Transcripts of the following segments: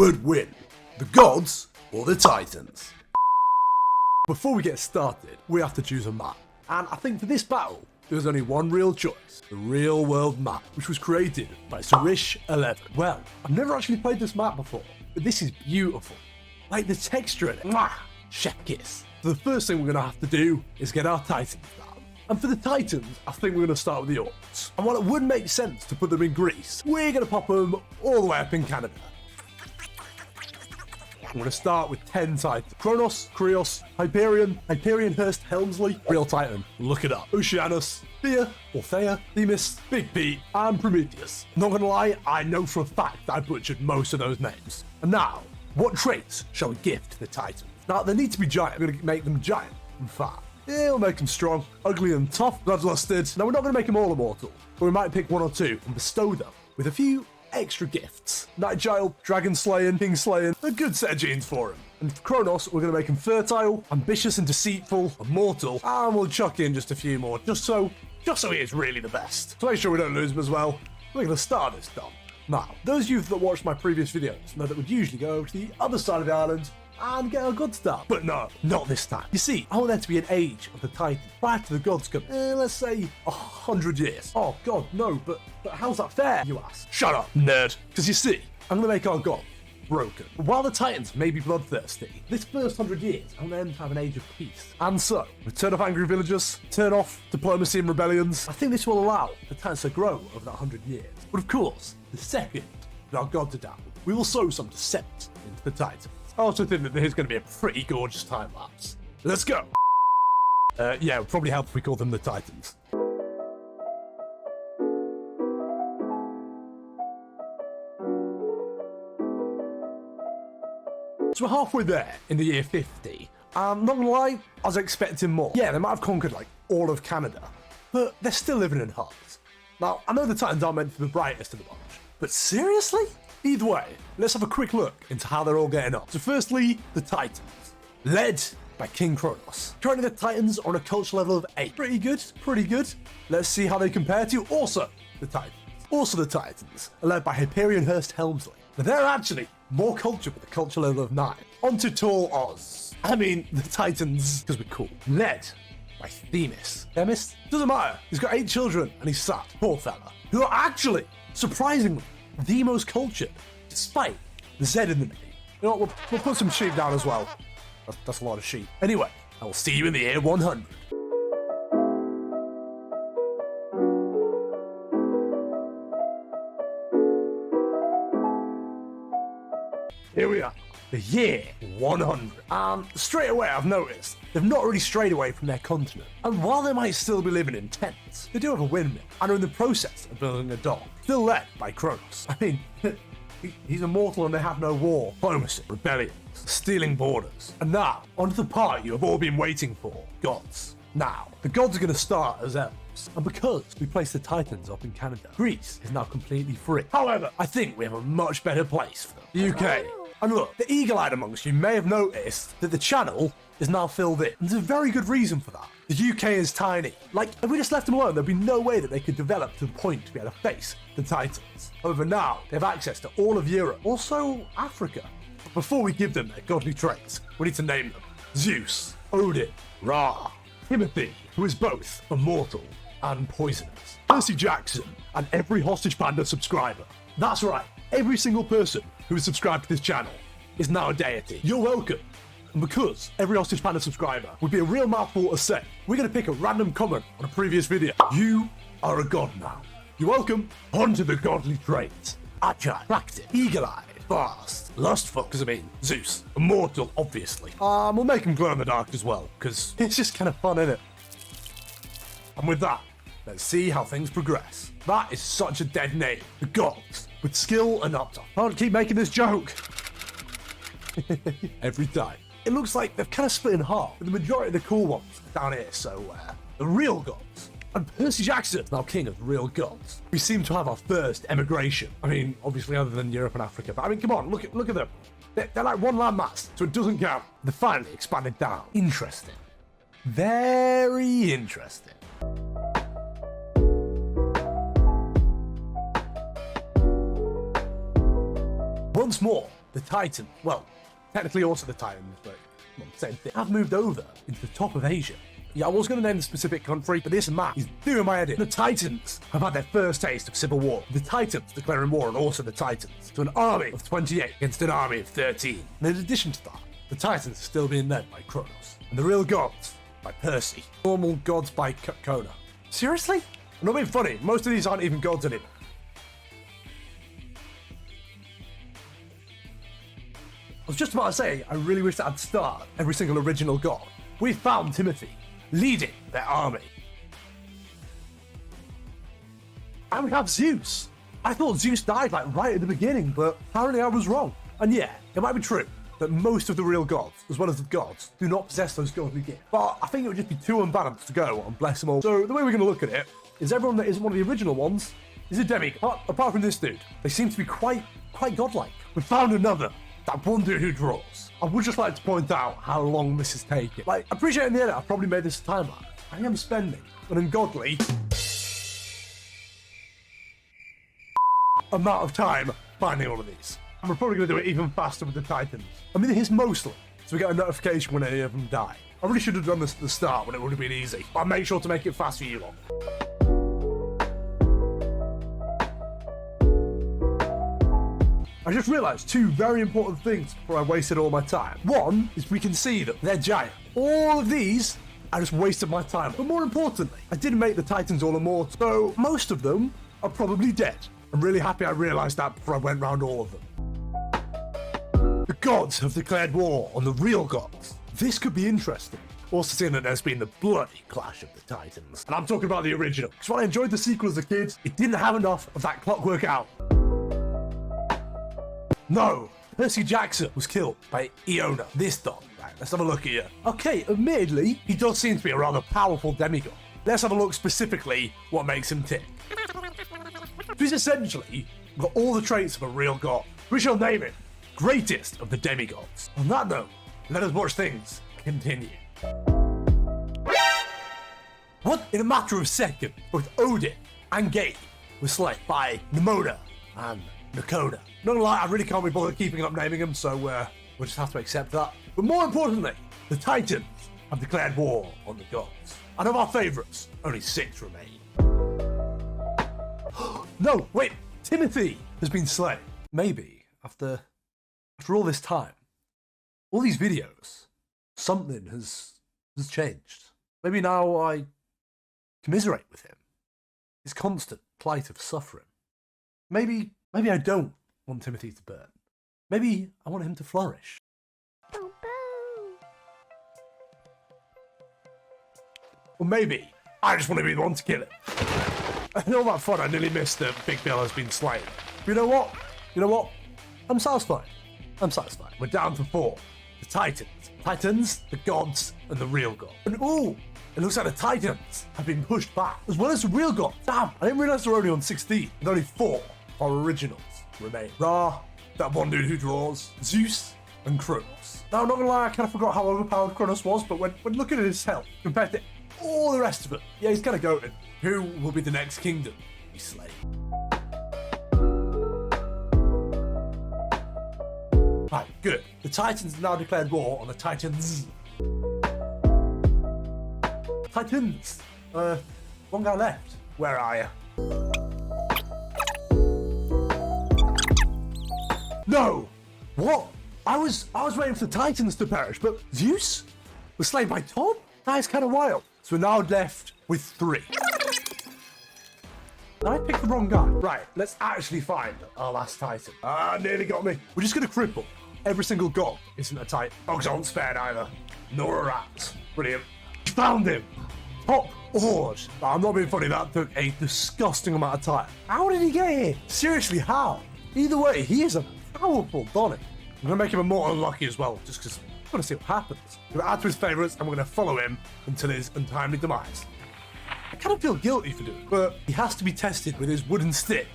would win? The gods or the Titans? Before we get started, we have to choose a map. And I think for this battle, there's only one real choice, the real world map, which was created by Sirish11. Well, I've never actually played this map before, but this is beautiful. Like the texture in it, mwah, chef kiss. So the first thing we're gonna have to do is get our Titans down. And for the Titans, I think we're gonna start with the Orcs. And while it would make sense to put them in Greece, we're gonna pop them all the way up in Canada. I'm going to start with 10 Titans. Kronos, Krios, Hyperion, Hurst, Helmsley, Real Titan, look it up. Oceanus, Thea, Orthea, Themis, Big Pete, and Prometheus. Not going to lie, I know for a fact that I butchered most of those names. And now, what traits shall we give to the Titans? Now, they need to be giant. We're going to make them giant and fat. Yeah, we'll make them strong, ugly and tough, bloodlusted. Now, we're not going to make them all immortal, but we might pick one or two and bestow them with a few extra gifts. Nightchild, Dragon Slaying, King Slaying, a good set of genes for him. And for Kronos, we're going to make him fertile, ambitious and deceitful, immortal, and we'll chuck in just a few more, just so he is really the best. To make sure we don't lose him as well, we're going to start this done. Now, those of you that watched my previous videos know that we'd usually go over to the other side of the island and get our gods down. But no, not this time. You see, I want there to be an age of the Titans prior to the gods coming. Let's say 100 years. Oh god, no, but how's that fair, you ask? Shut up, nerd. Because you see, I'm going to make our god broken. While the Titans may be bloodthirsty, this first 100 years, I want them to have an age of peace. And so, we turn off angry villagers, turn off diplomacy and rebellions. I think this will allow the Titans to grow over that 100 years. But of course, the second that our gods are down, we will sow some dissent into the Titans. I also think that there's going to be a pretty gorgeous time lapse. Let's go! Yeah, it would probably help if we call them the Titans. So we're halfway there in the year 50. I'm not gonna lie, I was expecting more. Yeah, they might have conquered like all of Canada, but they're still living in huts. Now, I know the Titans aren't meant to be the brightest of the bunch, but seriously? Either way, let's have a quick look into how they're all getting on. So firstly, the Titans, led by King Kronos. Currently the Titans are on a culture level of 8. Pretty good, pretty good. Let's see how they compare to also the Titans. Also the Titans are led by Hyperion, Hurst, Helmsley. Now they're actually more culture with a culture level of 9. On to Tall Oz. I mean, the Titans, because we're cool. Led by Themis. Themis? Doesn't matter. He's got 8 children and he's sad. Poor fella. Who are actually, surprisingly, the most cultured, despite the Z in the name. You know what, we'll put some sheep down as well. That's a lot of sheep. Anyway, I will see you in the year 100. Here we are, the year 100. Straight away I've noticed they've not really strayed away from their continent. And while they might still be living in tents, they do have a windmill and are in the process of building a dock, still led by Kronos. I mean, he's immortal and they have no war, diplomacy, rebellions, stealing borders. And now, onto the part you have all been waiting for, gods. Now, the gods are going to start as elves, and because we placed the Titans up in Canada, Greece is now completely free. However, I think we have a much better place for them, the UK. And look, the eagle-eyed amongst you may have noticed that the channel is now filled in. And there's a very good reason for that. The UK is tiny. Like, if we just left them alone, there'd be no way that they could develop to the point to be able to face the Titans. However, now they have access to all of Europe, also Africa. But before we give them their godly traits, we need to name them. Zeus, Odin, Ra, Timothy, who is both immortal and poisonous, Percy Jackson, and every HostagePanda subscriber. That's right, every single person who is subscribed to this channel is now a deity. You're welcome. And because every HostagePanda subscriber would be a real mouthful to say, we're going to pick a random comment on a previous video. You are a god now. You're welcome. On to the godly traits. Agile, attractive, eagle-eyed, fast, lustful, because I mean, Zeus, immortal, obviously. We'll make him glow in the dark as well, because it's just kind of fun, isn't it? And with that, let's see how things progress. That is such a dead name. The gods, with skill and uptime. I can't keep making this joke. Every time. It looks like they've kind of split in half, but the majority of the cool ones are down here, so the real gods. And Percy Jackson, now king of the real gods. We seem to have our first emigration. I mean, obviously other than Europe and Africa, but I mean, come on, look at them. They're like one landmass, so it doesn't count. They finally expanded down. Interesting. Very interesting. Once more, the Titan, well, technically also the Titans, but well, same thing, have moved over into the top of Asia. Yeah, I was going to name the specific country, but this map is doing my head in. The Titans have had their first taste of civil war. The Titans declaring war on also the Titans, to an army of 28 against an army of 13. And in addition to that, the Titans are still being led by Kronos, and the real gods by Percy. Normal gods by Kona. Seriously? I'm not being funny, most of these aren't even gods anymore. I was just about to say, I really wish that I'd start every single original god. We found Timothy leading their army. And we have Zeus. I thought Zeus died like right at the beginning, but apparently I was wrong. And yeah, it might be true that most of the real gods, as well as the gods, do not possess those godly gifts. But I think it would just be too unbalanced to go and bless them all. So the way we're going to look at it is everyone that isn't one of the original ones is a demigod. Apart from this dude, they seem to be quite godlike. We found another. That one dude who draws. I would just like to point out how long this is taking. Like, I appreciate in the edit, I've probably made this a time lapse. I am spending an ungodly amount of time finding all of these. And we're probably going to do it even faster with the Titans. I mean, here's mostly, so we get a notification when any of them die. I really should have done this at the start when it would have been easy. But I'll make sure to make it fast for you lot. I just realised two very important things before I wasted all my time. One is we can see that they're giant. All of these, I just wasted my time. But more importantly, I didn't make the Titans all immortal, so most of them are probably dead. I'm really happy I realised that before I went round all of them. The gods have declared war on the real gods. This could be interesting. Also seeing that there's been the bloody clash of the Titans. And I'm talking about the original. Because while I enjoyed the sequel as a kid, it didn't have enough of that clockwork owl. No, Percy Jackson was killed by Iona, this dog. Right, let's have a look here. Okay, admittedly, he does seem to be a rather powerful demigod. Let's have a look specifically what makes him tick. He's essentially got all the traits of a real god. We shall name him greatest of the demigods. On that note, let us watch things continue. What? In a matter of seconds, both Odin and Gabe were slain by Nemona and Nakona. Not gonna lie, I really can't be bothered keeping up naming them, so we'll just have to accept that. But more importantly, the Titans have declared war on the gods. And of our favourites, only 6 remain. No, wait, Timothy has been slain. Maybe, after all this time, all these videos, something has changed. Maybe now I commiserate with him. His constant plight of suffering. Maybe I don't want Timothy to burn. Maybe I want him to flourish. Or maybe I just want to be the one to kill him. And all that fun, I nearly missed that Big Bill has been slain. But you know what? I'm satisfied. We're down to 4. The Titans. Titans, the gods, and the real god. And ooh, it looks like the Titans have been pushed back, as well as the real god. Damn, I didn't realise they're only on 16. And only 4 are originals remain. Ra, that one dude who draws, Zeus, and Kronos. Now, I'm not gonna lie, I kind of forgot how overpowered Kronos was, but when looking at his health, compared to all the rest of it, yeah, he's kind of goated. Who will be the next kingdom we slay? Right, good. The Titans have now declared war on the Titans. Titans! One guy left. Where are you? No! What? I was waiting for the Titans to perish, but Zeus was slain by Tom? That is kind of wild. So we're now left with 3. Did I pick the wrong guy? Right, let's actually find our last Titan. Nearly got me. We're just gonna cripple every single god isn't a Titan. Dogs aren't spared either. Nor a rat. Brilliant. Found him. Top Horde. I'm not being funny, that took a disgusting amount of time. How did he get here? Seriously, how? Either way, he is a powerful Donny. I'm gonna make him a more unlucky as well, just because I want to see what happens. We're gonna add to his favourites and we're gonna follow him until his untimely demise. I kind of feel guilty for doing it, but he has to be tested with his wooden stick.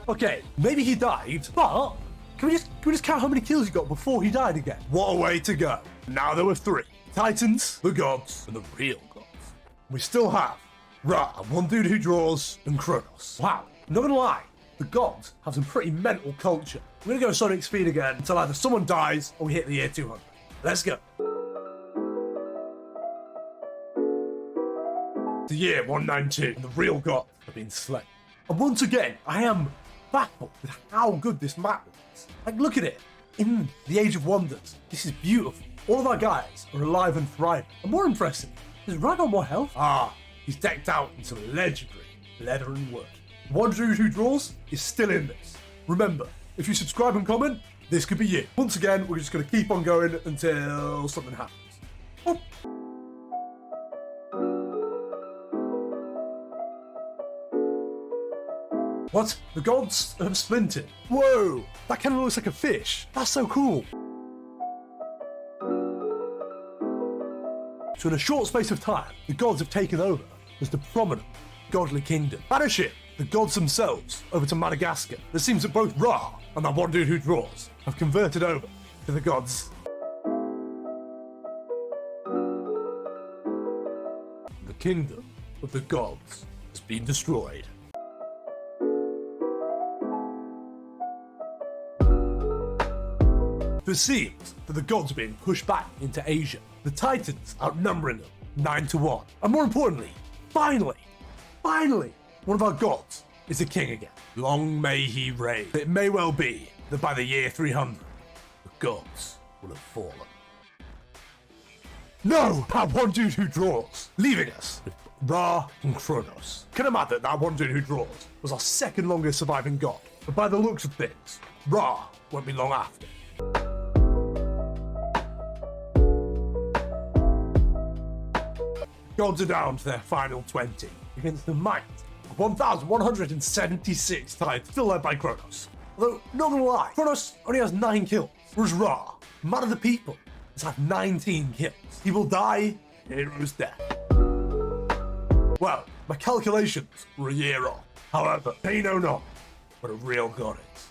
Okay, maybe he died, but can we just count how many kills he got before he died again? What a way to go. Now there were 3. Titans, the gods, and the real gods. We still have Ra, one dude who draws, and Kronos. Wow, not gonna lie, the gods have some pretty mental culture. I'm gonna go Sonic speed again until either someone dies or we hit the year 200. Let's go. The year 192, and the real gods have been slain. And once again, I am baffled with how good this map is. Like, look at it. In the Age of Wonders, this is beautiful. All of our guys are alive and thriving. And more impressive, has Ra got more health? Ah, he's decked out in some legendary leather and wood. One dude who draws is still in this. Remember, if you subscribe and comment, this could be you. Once again, we're just going to keep on going until something happens. Oh. What? The gods have splintered. Whoa, that kind of looks like a fish. That's so cool. So in a short space of time, the gods have taken over as the prominent godly kingdom, banishing the gods themselves over to Madagascar. It seems that both Ra and that one dude who draws have converted over to the gods. The kingdom of the gods has been destroyed. It seems that the gods are being pushed back into Asia, the Titans outnumbering them 9-1. And more importantly, finally, one of our gods is the king again. Long may he reign. It may well be that by the year 300, the gods will have fallen. No, that one dude who draws, leaving us with Ra and Kronos. Can I imagine that one dude who draws was our second longest surviving god? But by the looks of things, Ra won't be long after. Gods are down to their final 20 against the might of 1,176 Titans, still led by Kronos. Although, not gonna lie, Kronos only has 9 kills, whereas Ra, man of the people, has had 19 kills. He will die a hero's death. Well, my calculations were a year off. However, they know not what a real god is.